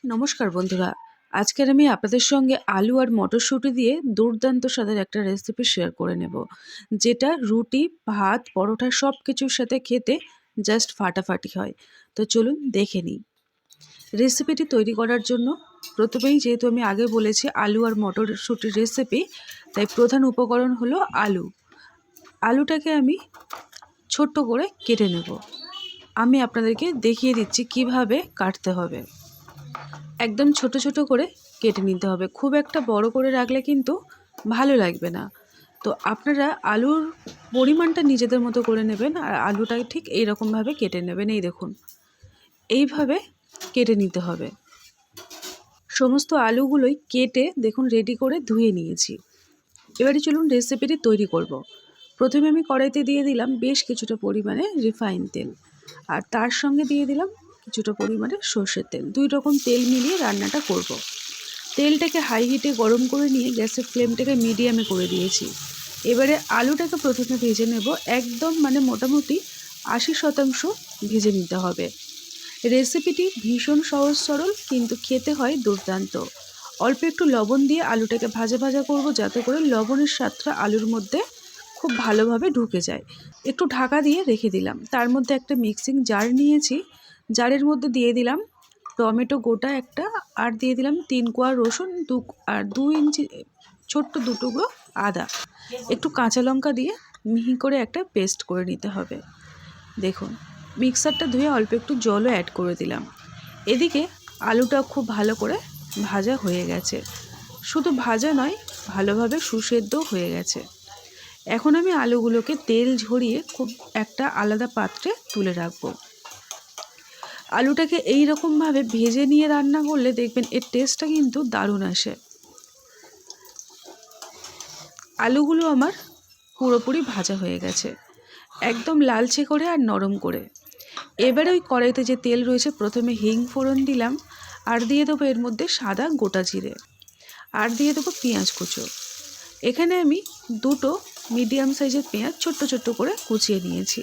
নমস্কার বন্ধুরা, আজকের আমি আপনাদের সঙ্গে আলু আর মটরশুঁটি দিয়ে দুর্দান্ত স্বাদের একটা রেসিপি শেয়ার করে নেব, যেটা রুটি, ভাত, পরোটা সব কিছুর সাথে খেতে জাস্ট ফাটাফাটি হয়। তো চলুন দেখে নিই। রেসিপিটি তৈরি করার জন্য প্রথমেই, যেহেতু আমি আগে বলেছি আলু আর মটরশুঁটির রেসিপি, তাই প্রধান উপকরণ হলো আলু। আলুটাকে আমি ছোট্ট করে কেটে নেব। আমি আপনাদেরকে দেখিয়ে দিচ্ছি কিভাবে কাটতে হবে। একদম ছোট ছোট করে কেটে নিতে হবে, খুব একটা বড় করে রাখলে কিন্তু ভালো লাগবে না। তো আপনারা আলুর পরিমাণটা নিজেদের মতো করে নেবেন, আর আলুটাকে ঠিক এইরকমভাবে কেটে নেবেন। এই দেখুন, এইভাবে কেটে নিতে হবে। সমস্ত আলুগুলোই কেটে দেখুন রেডি করে ধুয়ে নিয়েছি। এবারে চলুন রেসিপিটি তৈরি করব। প্রথমে আমি কড়াইতে দিয়ে দিলাম বেশ কিছুটা পরিমাণে রিফাইন তেল, আর তার সঙ্গে দিয়ে দিলাম কিছুটা পরিমাণে সর্ষের তেল। দুই রকম তেল মিলিয়ে রান্নাটা করব। তেলটাকে হাই হিটে গরম করে নিয়ে গ্যাসের ফ্লেমটাকে মিডিয়ামে করে দিয়েছি। এবারে আলুটাকে প্রথমে ভেজে নেব, একদম মোটামুটি 80% ভেজে নিতে হবে। রেসিপিটি ভীষণ সহজ সরল, কিন্তু খেতে হয় দুর্দান্ত। অল্প একটু লবণ দিয়ে আলুটাকে ভাজা ভাজা করব, যাতে করে লবণের স্বাদটা আলুর মধ্যে খুব ভালোভাবে ঢুকে যায়। একটু ঢাকা দিয়ে রেখে দিলাম। তার মধ্যে একটা মিক্সিং জার নিয়েছি, জারের মধ্যে দিয়ে দিলাম টমেটো গোটা একটা, আর দিয়ে দিলাম 3 কোয়া রসুন, আর 2 ইঞ্চি ছোট্ট 2 টুকরো আদা, একটু কাঁচা লঙ্কা দিয়ে মিহি করে একটা পেস্ট করে নিতে হবে। দেখুন, মিক্সারটা ধুয়ে অল্প একটু জলও অ্যাড করে দিলাম। এদিকে আলুটা খুব ভালো করে ভাজা হয়ে গেছে, শুধু ভাজা নয়, ভালোভাবে সুসেদ্ধ হয়ে গেছে। এখন আমি আলুগুলোকে তেল ঝরিয়ে খুব একটা আলাদা পাত্রে তুলে রাখবো। আলুটাকে এই রকমভাবে ভেজে নিয়ে রান্না করলে দেখবেন এর টেস্টটা কিন্তু দারুণ আসে। আলুগুলো আমার পুরোপুরি ভাজা হয়ে গেছে, একদম লালচে করে আর নরম করে। এবারে ওই কড়াইতে যে তেল রয়েছে, প্রথমে হিং ফোড়ন দিলাম, আর দিয়ে দেবো এর মধ্যে সাদা গোটা জিরে, আর দিয়ে দেবো পেঁয়াজ কুচো। এখানে আমি 2টো মিডিয়াম সাইজের পেঁয়াজ ছোট্ট ছোট্ট করে কুচিয়ে নিয়েছি।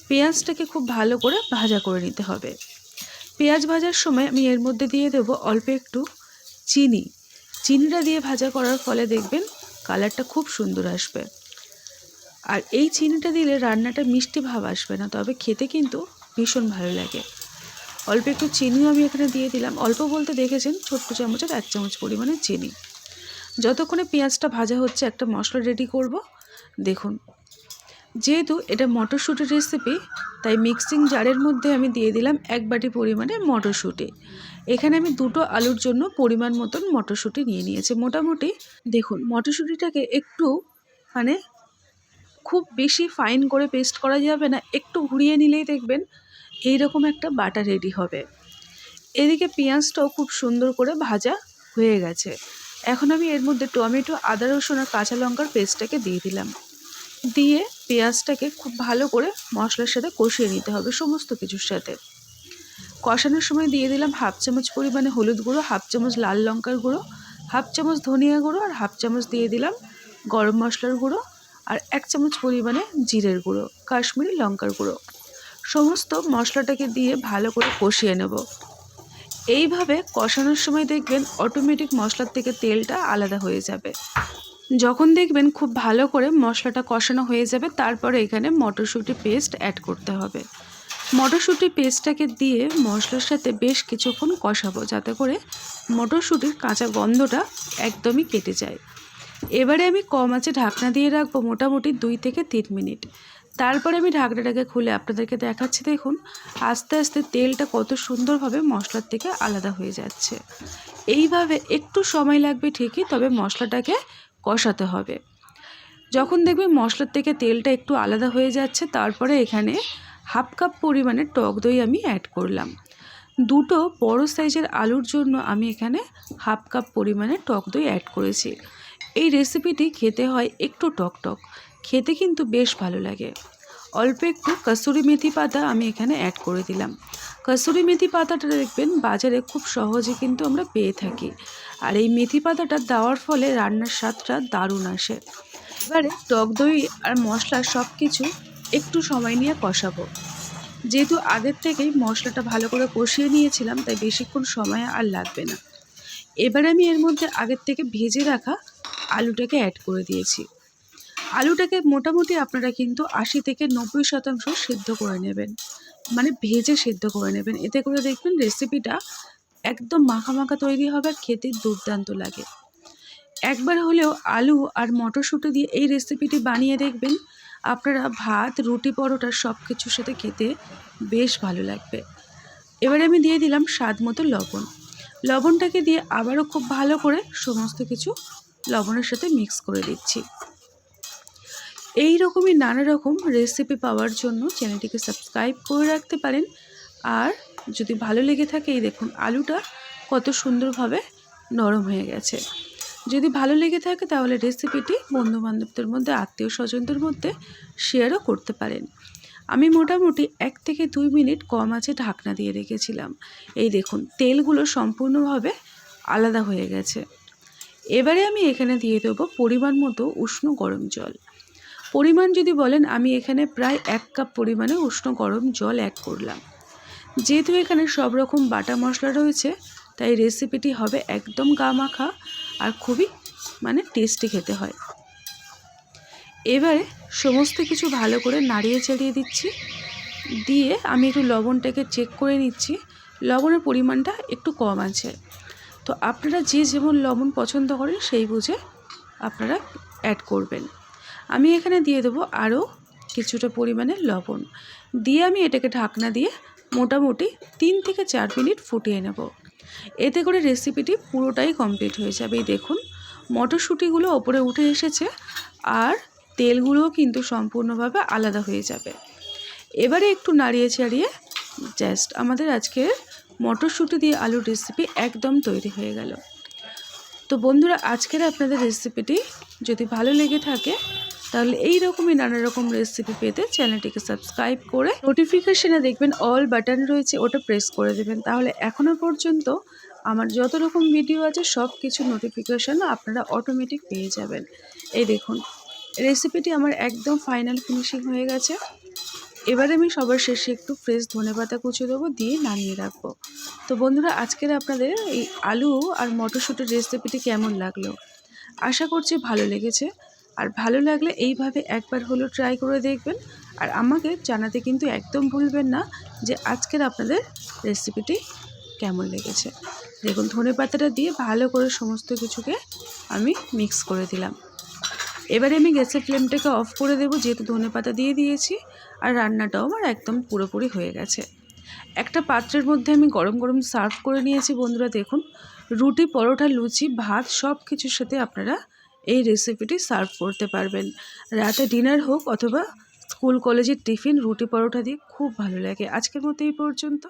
পেঁয়াজটাকে খুব ভালো করে ভাজা করে নিতে হবে। পেঁয়াজ ভাজার সময় আমি এর মধ্যে দিয়ে দেবো অল্প একটু চিনি। চিনিটা দিয়ে ভাজা করার ফলে দেখবেন কালারটা খুব সুন্দর আসবে। আর এই চিনিটা দিলে রান্নাটা মিষ্টি ভাব আসবে না, তবে খেতে কিন্তু ভীষণ ভালো লাগে। অল্প একটু চিনিও আমি এখানে দিয়ে দিলাম, অল্প বলতে দেখেছেন ছোট্ট চামচের 1 চামচ পরিমাণে চিনি। যতক্ষণে পেঁয়াজটা ভাজা হচ্ছে, একটা মশলা রেডি করব। দেখুন, যেহেতু এটা মটরশুঁটির রেসিপি, তাই মিক্সিং জারের মধ্যে আমি দিয়ে দিলাম 1 বাটি পরিমাণে মটরশুঁটি। এখানে আমি 2টো আলুর জন্য পরিমাণ মতন মটরশুঁটি নিয়ে নিয়েছি। মোটামুটি দেখুন, মটরশুঁটিটাকে একটু খুব বেশি ফাইন করে পেস্ট করা যাবে না, একটু ঘুরিয়ে নিলেই দেখবেন এইরকম একটা বাটা রেডি হবে। এদিকে পেঁয়াজটাও খুব সুন্দর করে ভাজা হয়ে গেছে। এখন আমি এর মধ্যে টমেটো, আদা, রসুন আর কাঁচা লঙ্কার পেস্টটাকে দিয়ে দিলাম। দিয়ে পেঁয়াজটাকে খুব ভালো করে মশলার সাথে কষিয়ে নিতে হবে, সমস্ত কিছুর সাথে। কষানোর সময় দিয়ে দিলাম 1/2 চামচ পরিমাণে হলুদ গুঁড়ো, 1/2 চামচ লাল লঙ্কার গুঁড়ো, 1/2 চামচ ধনিয়া গুঁড়ো, আর 1/2 চামচ দিয়ে দিলাম গরম মশলার গুঁড়ো, আর 1 চামচ পরিমাণে জিরের গুঁড়ো, কাশ্মীরি লঙ্কার গুঁড়ো। সমস্ত মশলাটাকে দিয়ে ভালো করে কষিয়ে নেব। এইভাবে কষানোর সময় দেখবেন অটোমেটিক মশলার থেকে তেলটা আলাদা হয়ে যাবে। যখন দেখবেন খুব ভালো করে মশলাটা কষানো হয়ে যাবে, তারপরে এখানে মটরশুঁটি পেস্ট অ্যাড করতে হবে। মটরশুঁটি পেস্টটাকে দিয়ে মশলার সাথে বেশ কিছুক্ষণ কষাবো, যাতে করে মটরশুঁটির কাঁচা গন্ধটা একদমই কেটে যায়। এবারে আমি কম আঁচে ঢাকনা দিয়ে রাখবো মোটামুটি 2 থেকে 3 মিনিট। তারপরে আমি ঢাকনাটাকে খুলে আপনাদেরকে দেখাচ্ছি। দেখুন, আস্তে আস্তে তেলটা কত সুন্দরভাবে মশলার থেকে আলাদা হয়ে যাচ্ছে। এইভাবে একটু সময় লাগবে ঠিকই, তবে মশলাটাকে কষাতে হবে। যখন দেখবেন মশলার থেকে তেলটা একটু আলাদা হয়ে যাচ্ছে, তারপরে এখানে 1/2 কাপ পরিমাণে টক দই আমি অ্যাড করলাম। 2টো বড় সাইজের আলুর জন্য আমি এখানে 1/2 কাপ পরিমাণে টক দই অ্যাড করেছি। এই রেসিপিটি খেতে হয় একটু টক টক, খেতে কিন্তু বেশ ভালো লাগে। অল্প একটু কসুরি মেথি পাতা আমি এখানে অ্যাড করে দিলাম। কসুরি মেথি পাতাটা দেখবেন বাজারে খুব সহজে কিন্তু আমরা পেয়ে থাকি, আর এই মেথি পাতাটা দেওয়ার ফলে রান্নার স্বাদটা দারুণ আসে। এবারে টক দই আর মশলা সব কিছু একটু সময় নিয়ে কষাবো। যেহেতু আগের থেকেই মশলাটা ভালো করে কষিয়ে নিয়েছিলাম, তাই বেশিক্ষণ সময় আর লাগবে না। এবার আমি এর মধ্যে আগের থেকে ভেজে রাখা আলুটাকে অ্যাড করে দিয়েছি। আলুটাকে মোটামুটি আপনারা কিন্তু 80-90% সেদ্ধ করে নেবেন, মানে ভেজে সেদ্ধ করে নেবেন। এতে করে দেখবেন রেসিপিটা একদম মাখা মাখা তৈরি হবে আর খেতে দুর্দান্ত লাগে। একবার হলেও আলু আর মটরশুঁটি দিয়ে এই রেসিপিটি বানিয়ে দেখবেন, আপনারা ভাত, রুটি, পরোটা সব কিছুর সাথে খেতে বেশ ভালো লাগবে। এবারে আমি দিয়ে দিলাম স্বাদ মতো লবণ। লবণটাকে দিয়ে আবারও খুব ভালো করে সমস্ত কিছু লবণের সাথে মিক্স করে দিচ্ছি। এই রকমই নানা রকম রেসিপি পাওয়ার জন্য চ্যানেলটিকে সাবস্ক্রাইব করে রাখতে পারেন। আর যদি ভালো লেগে থাকে, এই দেখুন আলুটা কত সুন্দরভাবে নরম হয়ে গেছে। যদি ভালো লেগে থাকে তাহলে রেসিপিটি বন্ধুবান্ধবদের মধ্যে, আত্মীয় স্বজনদের মধ্যে শেয়ারও করতে পারেন। আমি মোটামুটি 1 থেকে 2 মিনিট কম আঁচে ঢাকনা দিয়ে রেখেছিলাম। এই দেখুন তেলগুলো সম্পূর্ণভাবে আলাদা হয়ে গেছে। এবারে আমি এখানে দিয়ে দেবো পরিমাণ মতো উষ্ণ গরম জল। পরিমাণ যদি বলেন, আমি এখানে প্রায় 1 কাপ পরিমাণে উষ্ণ গরম জল অ্যাড করলাম। যেহেতু এখানে সব রকম বাটা মশলা রয়েছে, তাই রেসিপিটি হবে একদম গা মাখা আর খুবই টেস্টি খেতে হয়। এবারে সমস্ত কিছু ভালো করে নাড়িয়ে চাড়িয়ে দিচ্ছি। দিয়ে আমি একটু লবণটাকে চেক করে নিচ্ছি। লবণের পরিমাণটা একটু কম আছে, তো আপনারা যে যেমন লবণ পছন্দ করেন সেই বুঝে আপনারা অ্যাড করবেন। আমি এখানে দিয়ে দেবো আরও কিছুটা পরিমাণে লবণ। দিয়ে আমি এটাকে ঢাকনা দিয়ে মোটামুটি 3 থেকে 4 মিনিট ফুটিয়ে নেব। এতে করে রেসিপিটি পুরোটাই কমপ্লিট হয়ে যাবে। এই দেখুন মটরশুঁটিগুলো ওপরে উঠে এসেছে আর তেলগুলোও কিন্তু সম্পূর্ণভাবে আলাদা হয়ে যাবে। এবারে একটু নাড়িয়ে চাড়িয়ে জাস্ট আমাদের আজকের মটরশুঁটি দিয়ে আলুর রেসিপি একদম তৈরি হয়ে গেল। তো বন্ধুরা, আজকের আপনাদের রেসিপিটি যদি ভালো লেগে থাকে তাহলে এই রকমই নানা রকম রেসিপি পেতে চ্যানেলটিকে সাবস্ক্রাইব করে নোটিফিকেশনে দেখবেন অল বাটন রয়েছে, ওটা প্রেস করে দেবেন। তাহলে এখনও পর্যন্ত আমার যত রকম ভিডিও আছে সব কিছু নোটিফিকেশান আপনারা অটোমেটিক পেয়ে যাবেন। এই দেখুন রেসিপিটি আমার একদম ফাইনাল ফিনিশিং হয়ে গেছে। এবারে আমি সবার শেষে একটু ফ্রেশ ধনেপাতা কুচি দেবো, দিয়ে নামিয়ে রাখবো। তো বন্ধুরা, আজকের আপনাদের এই আলু আর মটরশুঁটির রেসিপিটি কেমন লাগলো? আশা করছি ভালো লেগেছে। আর ভালো লাগলে এইভাবে একবার হলেও ট্রাই করে দেখবেন। আর আমাকে জানাতে কিন্তু একদম ভুলবেন না যে আজকের আপনাদের রেসিপিটি কেমন লেগেছে। দেখুন ধনেপাতাটা দিয়ে ভালো করে সমস্ত কিছুকে আমি মিক্স করে দিলাম। এবারে আমি গ্যাসের ফ্লেমটাকে অফ করে দেবো, যেহেতু ধনেপাতা দিয়ে দিয়েছি। আর রান্নাটাও আমার একদম পুরোপুরি হয়ে গেছে। একটা পাত্রের মধ্যে আমি গরম গরম সার্ভ করে নিয়েছি। বন্ধুরা দেখুন, রুটি, পরোটা, লুচি, ভাত সব কিছুর সাথে আপনারা এই রেসিপিটি সার্ভ করতে পারবেন। রাতে ডিনার হোক অথবা স্কুল কলেজের টিফিন, রুটি পরোটা দিয়ে খুব ভালো লাগে। আজকের মতো এই পর্যন্ত।